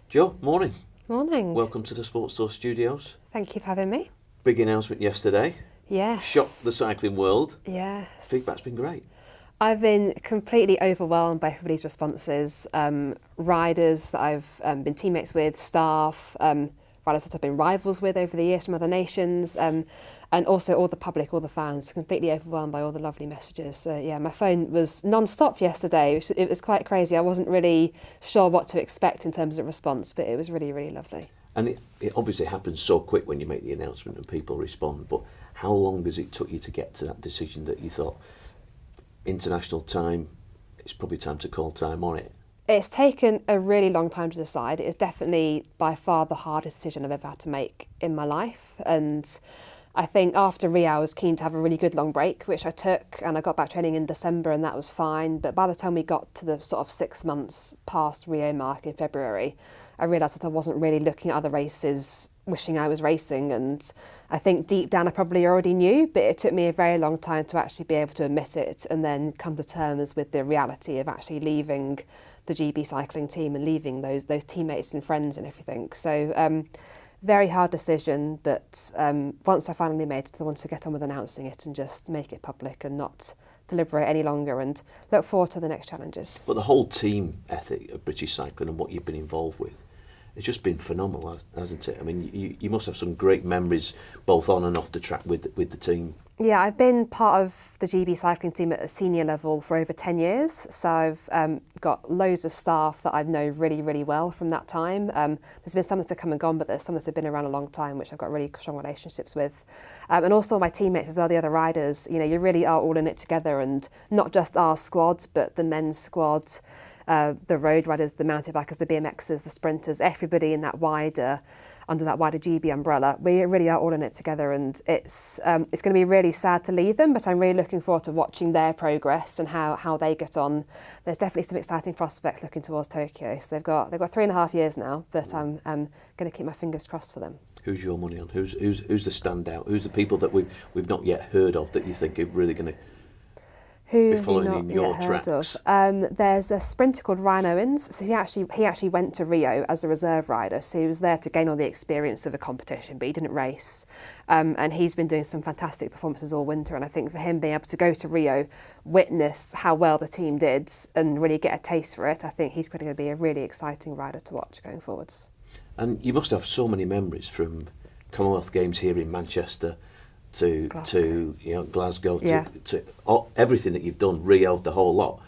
Jo, morning. Morning. Welcome to the Sports Store studios. Thank you for having me. Big announcement yesterday. Yes. Shocked the cycling world. Yes. Feedback's been great. I've been completely overwhelmed by everybody's responses. Riders that I've been teammates with, staff, riders that I've been rivals with over the years from other nations, and also all the public, all the fans, completely overwhelmed by all the lovely messages. So yeah, my phone was non-stop yesterday. It was quite crazy. I wasn't really sure what to expect in terms of response, but it was really, really lovely. And it obviously happens so quick when you make the announcement and people respond, but how long has it took you to get to that decision that you thought, international time, it's probably time to call time on it? It's taken a really long time to decide. It is definitely by far the hardest decision I've ever had to make in my life. And I think after Rio, I was keen to have a really good long break, which I took, and I got back training in December and that was fine. But by the time we got to the sort of 6 months past Rio mark in February, I realised that I wasn't really looking at other races, wishing I was racing. And I think deep down I probably already knew, but it took me a very long time to actually be able to admit it and then come to terms with the reality of actually leaving the GB cycling team and leaving those teammates and friends and everything. So very hard decision, but once I finally made it, I want to get on with announcing it and just make it public and not deliberate any longer and look forward to the next challenges. But the whole team ethic of British cycling and what you've been involved with, it's just been phenomenal, hasn't it? I mean, you must have some great memories both on and off the track with the team. Yeah, I've been part of the GB cycling team at a senior level for over 10 years. So I've got loads of staff that I know really, really well from that time. There's been some that have come and gone, but there's some that have been around a long time, which I've got really strong relationships with. And also my teammates as well, the other riders. You know, you really are all in it together, and not just our squad, but the men's squad, the road riders, the mountain bikers, the BMXers, the sprinters, everybody in that under that wider GB umbrella. We really are all in it together, and it's going to be really sad to leave them, but I'm really looking forward to watching their progress and how they get on. There's definitely some exciting prospects looking towards Tokyo. So they've got 3.5 years now, but I'm going to keep my fingers crossed for them. Who's your money on? Who's the standout? Who's the people that we've not yet heard of that you think are really going to Who be following have in you your not yet heard tracks? of? There's a sprinter called Ryan Owens. So he actually went to Rio as a reserve rider. So he was there to gain all the experience of a competition, but he didn't race. And he's been doing some fantastic performances all winter. And I think for him being able to go to Rio, witness how well the team did, and really get a taste for it, I think he's going to be a really exciting rider to watch going forwards. And you must have so many memories from Commonwealth Games here in Manchester to Glasgow, Yeah. to everything that you've done, Rio, the whole lot.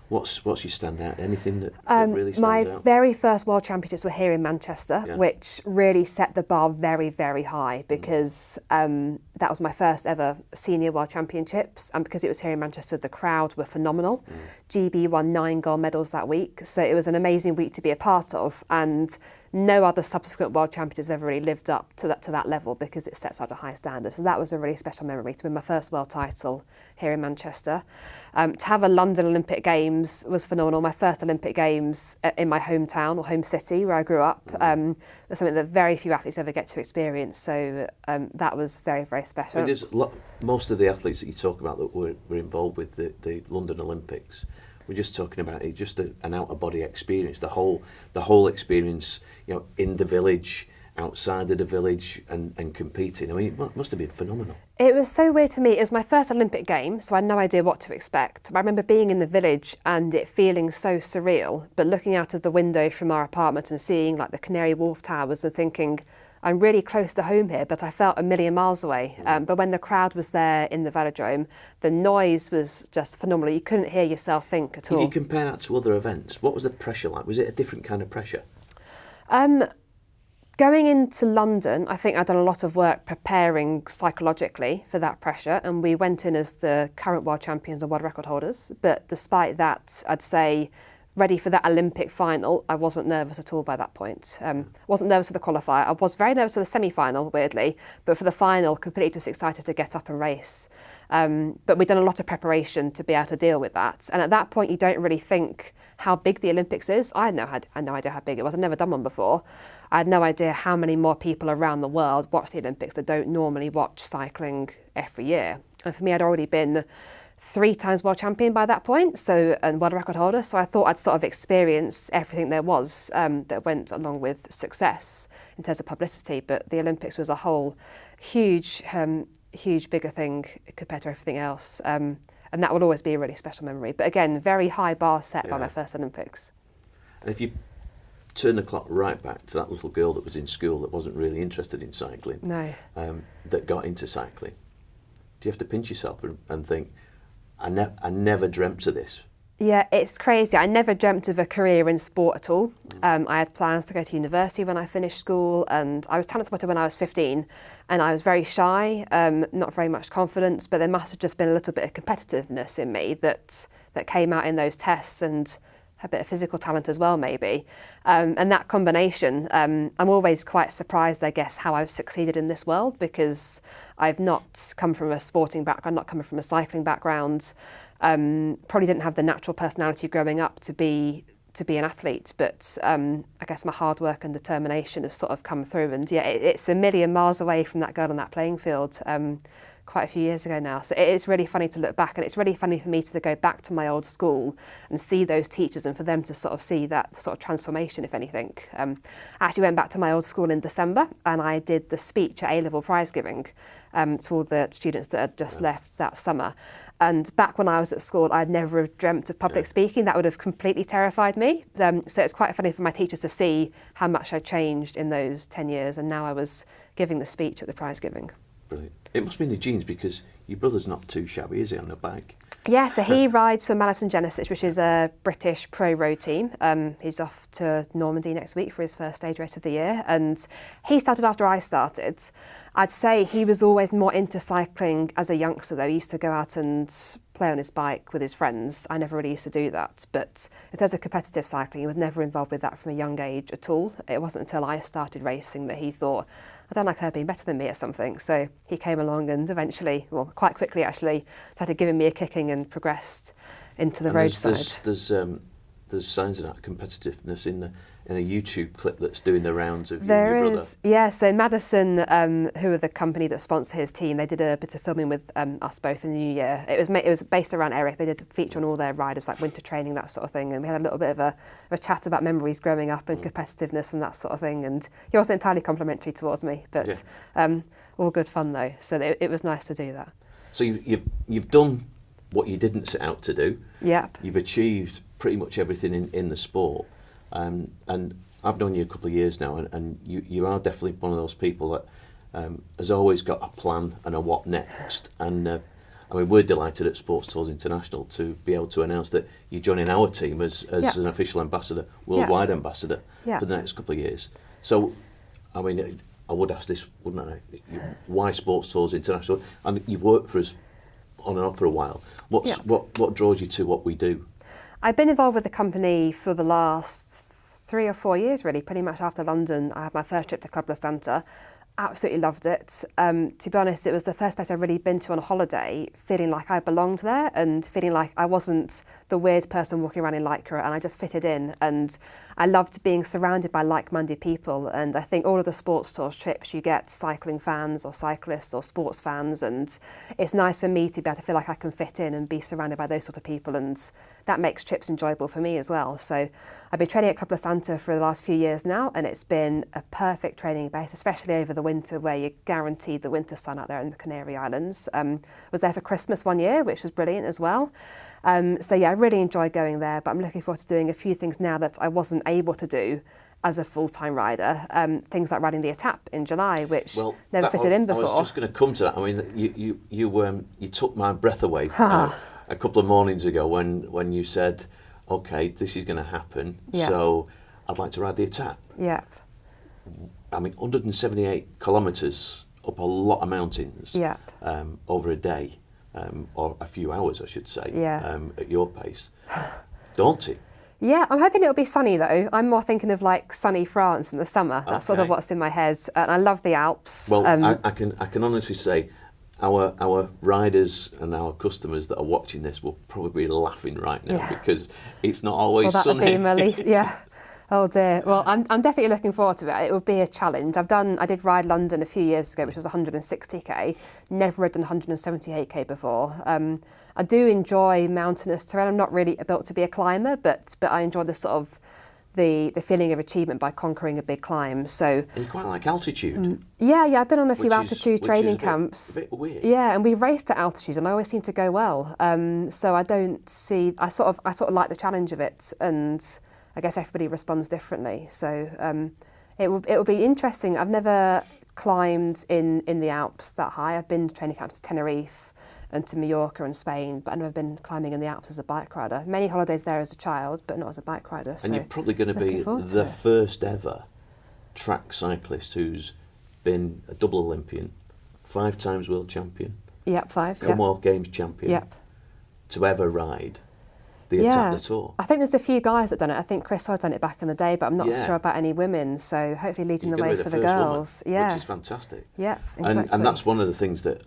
What's your standout? Anything that really stands My out? very first World Championships were here in Manchester, Yeah. which really set the bar very, very high because that was my first ever senior World Championships, and because it was here in Manchester, the crowd were phenomenal. GB won 9 gold medals that week, so it was an amazing week to be a part of, and no other subsequent World Championships have ever really lived up to that level because it sets such a high standard. So that was a really special memory to win my first world title here in Manchester. To have a London Olympic Games was phenomenal. My first Olympic Games in my hometown or home city where I grew up was something that very few athletes ever get to experience. So that was very, very special. I mean, most of the athletes that you talk about that were involved with the London Olympics, we're just talking about it, just an out-of-body experience, the whole experience, in the village, outside of the village, and competing. I mean, it must have been phenomenal. It was so weird for me. It was my first Olympic game, so I had no idea what to expect. But I remember being in the village and it feeling so surreal, but looking out of the window from our apartment and seeing like the Canary Wharf towers and thinking, I'm really close to home here, but I felt a million miles away. But when the crowd was there in the velodrome, the noise was just phenomenal. You couldn't hear yourself think at all. If you compare that to other events, what was the pressure like? Was it a different kind of pressure? Going into London, I think I'd done a lot of work preparing psychologically for that pressure, and we went in as the current world champions and world record holders. But despite that, I'd say ready for that Olympic final, I wasn't nervous at all by that point. Wasn't nervous for the qualifier. I was very nervous for the semi-final, weirdly, but for the final, completely just excited to get up and race. But we'd done a lot of preparation to be able to deal with that. And at that point, you don't really think how big the Olympics is. I had no idea how big it was. I'd never done one before. I had no idea how many more people around the world watch the Olympics that don't normally watch cycling every year. And for me, I'd already been 3 times world champion by that point, so and world record holder. So I thought I'd sort of experienced everything there was that went along with success in terms of publicity. But the Olympics was a whole huge, bigger thing compared to everything else. And that will always be a really special memory. But again, very high bar set by my first Olympics. And if you turn the clock right back to that little girl that was in school that wasn't really interested in cycling, that got into cycling, do you have to pinch yourself and think, I never dreamt of this? Yeah, it's crazy. I never dreamt of a career in sport at all. I had plans to go to university when I finished school, and I was talent spotter when I was 15, and I was very shy, not very much confidence, but there must have just been a little bit of competitiveness in me that came out in those tests, and a bit of physical talent as well, maybe. And that combination, I'm always quite surprised, I guess, how I've succeeded in this world, because I've not come from a sporting background, not coming from a cycling background. Probably didn't have the natural personality growing up to be an athlete, but I guess my hard work and determination has sort of come through. And yeah, it's a million miles away from that girl on that playing field. Quite a few years ago now. So it is really funny to look back, and it's really funny for me to go back to my old school and see those teachers, and for them to sort of see that sort of transformation, if anything. I actually went back to my old school in December, and I did the speech at A-level prize giving to all the students that had just left that summer. And back when I was at school, I'd never have dreamt of public speaking. That would have completely terrified me. So it's quite funny for my teachers to see how much I changed in those 10 years, and now I was giving the speech at the prize giving. Brilliant. It must be in the genes, because your brother's not too shabby, is he, on the bike? Yeah, so he rides for Madison Genesis, which is a British pro road team. He's off to Normandy next week for his first stage race of the year, and he started after I started. I'd say he was always more into cycling as a youngster, though. He used to go out and play on his bike with his friends. I never really used to do that, but in terms of competitive cycling, he was never involved with that from a young age at all. It wasn't until I started racing that he thought, I don't like her being better than me at something. So he came along and eventually, well, quite quickly actually, started giving me a kicking and progressed into the roadside. There's signs of that competitiveness in a YouTube clip that's doing the rounds of you there and your brother. Is, yeah. So Madison, who are the company that sponsor his team, they did a bit of filming with us both in the new year. It was based around Eric. They did a feature on all their riders, like winter training, that sort of thing. And we had a little bit of a chat about memories growing up and competitiveness and that sort of thing. And he wasn't entirely complimentary towards me, but all good fun though. So it was nice to do that. So you've done what you didn't set out to do. Yep. You've achieved pretty much everything in the sport. And I've known you a couple of years now, and you are definitely one of those people that has always got a plan and a what next. And I mean, we're delighted at Sports Tours International to be able to announce that you're joining our team as an official ambassador, worldwide ambassador for the next couple of years. So, I mean, I would ask this, wouldn't I? Why Sports Tours International? And you've worked for us on and off for a while. What draws you to what we do? I've been involved with the company for the last 3 or 4 years, really. Pretty much after London, I had my first trip to Club Lastanta. Absolutely loved it. To be honest, it was the first place I'd really been to on a holiday, feeling like I belonged there and feeling like I wasn't the weird person walking around in Lycra, and I just fitted in. And I loved being surrounded by like-minded people. And I think all of the sports tours trips, you get cycling fans or cyclists or sports fans, and it's nice for me to be able to feel like I can fit in and be surrounded by those sort of people, and that makes trips enjoyable for me as well. So I've been training at Club Lastanta for the last few years now, and it's been a perfect training base, especially over the winter where you're guaranteed the winter sun out there in the Canary Islands. I was there for Christmas one year, which was brilliant as well. So yeah, I really enjoyed going there, but I'm looking forward to doing a few things now that I wasn't able to do as a full-time rider. Things like riding the Étape in July, which never fitted in before. I was just going to come to that. I mean, you took my breath away a couple of mornings ago when you said, okay, this is going to happen, so I'd like to ride the Étape. Yeah. I mean, 178 kilometres up a lot of mountains over a day, or a few hours, I should say, at your pace. Daunting. Yeah, I'm hoping it'll be sunny though. I'm more thinking of like sunny France in the summer. That's sort of what's in my head. And I love the Alps. Well, I can honestly say our riders and our customers that are watching this will probably be laughing right now because it's not always sunny. Oh dear. Well, I'm definitely looking forward to it. It will be a challenge. I did ride London a few years ago, which was 160k. Never ridden 178k before. I do enjoy mountainous terrain. I'm not really built to be a climber, but I enjoy the sort of the feeling of achievement by conquering a big climb. So and you quite like altitude. yeah, I've been on a few Which altitude is training a bit, camps. A bit weird. Yeah, and we raced at altitude, and I always seem to go well. So I don't see. I sort of like the challenge of it, and I guess everybody responds differently. So it will be interesting. I've never climbed in the Alps that high. I've been to training camps to Tenerife and to Mallorca and Spain, but I've never been climbing in the Alps as a bike rider. Many holidays there as a child, but not as a bike rider. And you're probably going to be the first ever track cyclist who's been a double Olympian, 5 times world champion, Yep, 5. Commonwealth Games champion, Yep. to ever ride the Attack the Tour. I think there's a few guys that done it. I think Chris has done it back in the day, but I'm not Yeah. sure about any women. So hopefully leading You're the gonna way be for the first girls. woman, Yeah, which is fantastic. yeah, exactly. And that's one of the things that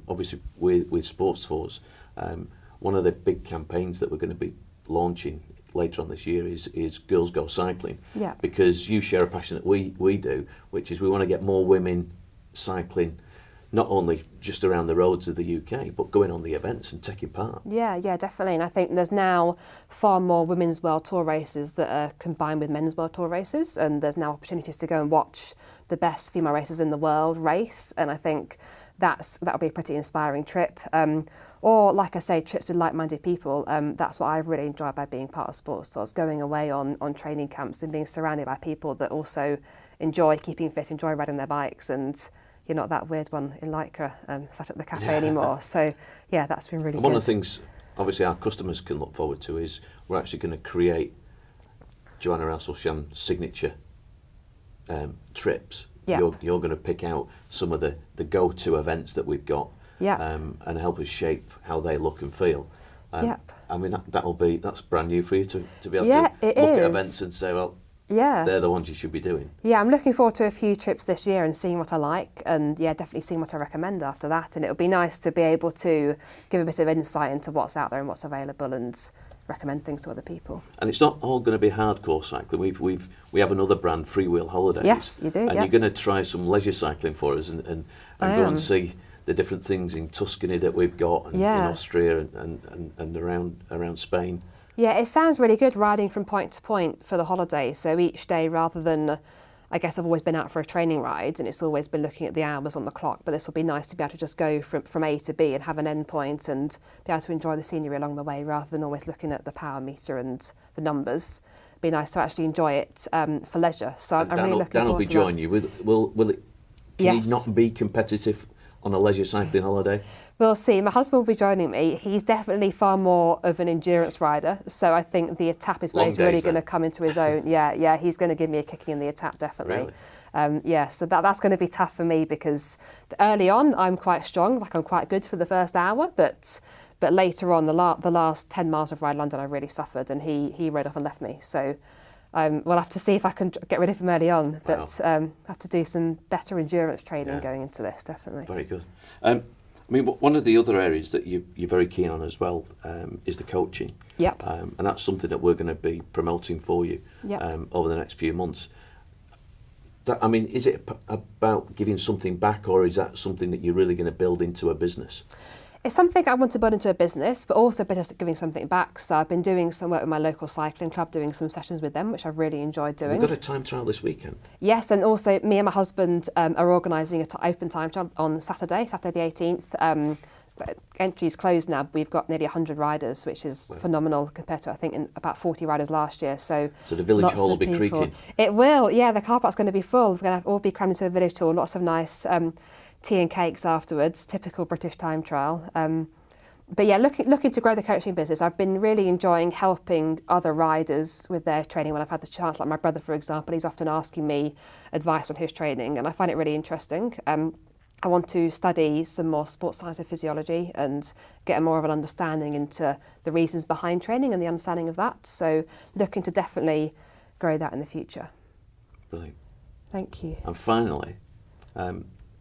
obviously with sports tours, one of the big campaigns that we're going to be launching later on this year is Girls Go Cycling. Yeah. Because you share a passion that we do, which is we want to get more women cycling, not only just around the roads of the UK, but going on the events and taking part. Yeah, definitely. And I think there's now far more women's World Tour races that are combined with men's World Tour races, and there's now opportunities to go and watch the best female racers in the world race. And I think that'll be a pretty inspiring trip. Or, like I say, trips with like-minded people. That's what I really enjoy by being part of sports tours, going away on training camps and being surrounded by people that also enjoy keeping fit, enjoy riding their bikes, and you're not that weird one in Lycra sat at the cafe anymore. So, yeah, that's been really good. One of the things, obviously, our customers can look forward to is we're actually going to create Joanna Rowsell Shand signature trips. Yeah. You're going to pick out some of the go-to events that we've got, and help us shape how they look and feel. I mean, that's brand new for you to be able to look at events and say, well, they're the ones you should be doing. Yeah, I'm looking forward to a few trips this year and seeing what I like, and definitely seeing what I recommend after that. And it'll be nice to be able to give a bit of insight into what's out there and what's available, and recommend things to other people. And it's not all going to be hardcore cycling. We have another brand, Freewheel Holidays. Yes, you do. And you're going to try some leisure cycling for us and go and see the different things in Tuscany that we've got, and in Austria and around Spain. Yeah, it sounds really good riding from point to point for the holiday. So each day, rather than, I guess I've always been out for a training ride and it's always been looking at the hours on the clock, but this will be nice to be able to just go from A to B and have an end point and be able to enjoy the scenery along the way rather than always looking at the power meter and the numbers. It'd be nice to actually enjoy it for leisure. So I'm really looking forward to that. Dan will be joining you. Can he not be competitive on a leisure cycling holiday? We'll see. My husband will be joining me. He's definitely far more of an endurance rider, so I think the Etape is where he's really going to come into his own. Yeah, he's going to give me a kicking in the Etape, definitely. Really? So that's going to be tough for me because early on I'm quite strong, like I'm quite good for the first hour, but later on, the last 10 miles of Ride London, I really suffered, and he rode off and left me. So we'll have to see if I can get rid of him early on, but have to do some better endurance training going into this, definitely. Very good. I mean, one of the other areas that you're very keen on as well is the coaching. Yep. And that's something that we're going to be promoting for you over the next few months. Is it about giving something back, or is that something that you're really going to build into a business? It's something I want to build into a business, but also giving something back. So I've been doing some work with my local cycling club, doing some sessions with them, which I've really enjoyed doing. We've got a time trial this weekend. Yes, and also me and my husband are organising an open time trial on Saturday the 18th. Entries closed now. We've got nearly 100 riders, which is phenomenal compared to, I think, about 40 riders last year. So the village hall will be creaking. It will, the car park's going to be full. We're going to all be crammed into a village tour, lots of nice tea and cakes afterwards, typical British time trial. But looking to grow the coaching business, I've been really enjoying helping other riders with their training when I've had the chance. Like my brother, for example, he's often asking me advice on his training, and I find it really interesting. I want to study some more sports science and physiology and get more of an understanding into the reasons behind training and the understanding of that. So looking to definitely grow that in the future. Brilliant. Thank you. And finally,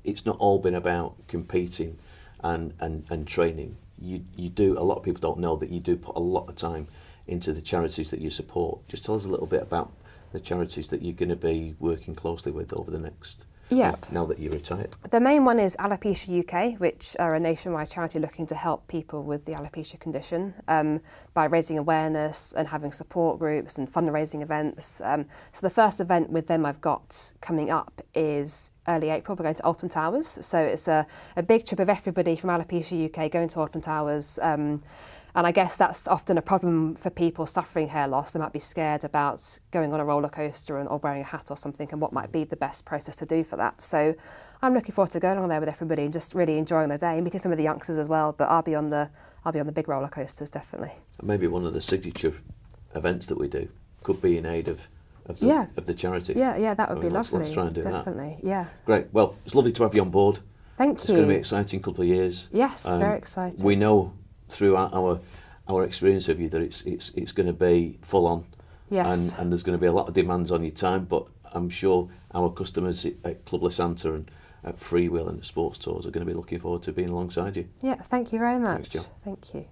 it's not all been about competing and training. You do, a lot of people don't know that you do put a lot of time into the charities that you support. Just tell us a little bit about the charities that you're going to be working closely with over the next Yep. now that you're retired? The main one is Alopecia UK, which are a nationwide charity looking to help people with the alopecia condition by raising awareness and having support groups and fundraising events. So the first event with them I've got coming up is early April. We're going to Alton Towers. So it's a big trip of everybody from Alopecia UK going to Alton Towers. And I guess that's often a problem for people suffering hair loss. They might be scared about going on a roller coaster or wearing a hat or something, and what might be the best process to do for that. So I'm looking forward to going on there with everybody and just really enjoying the day and meeting some of the youngsters as well. But I'll be on the big roller coasters, definitely. And maybe one of the signature events that we do could be in aid of the charity. Yeah, that would be lovely. Let's try and do definitely. that. Yeah. Great. Well, it's lovely to have you on board. Thank you. It's going to be an exciting couple of years. Yes, very excited. We know through our experience of you that it's going to be full on. Yes. And there's going to be a lot of demands on your time, but I'm sure our customers at Club Lysanta and at Freewheel and Sports Tours are going to be looking forward to being alongside you. Yeah, thank you very much. Thanks, Jo. Thank you.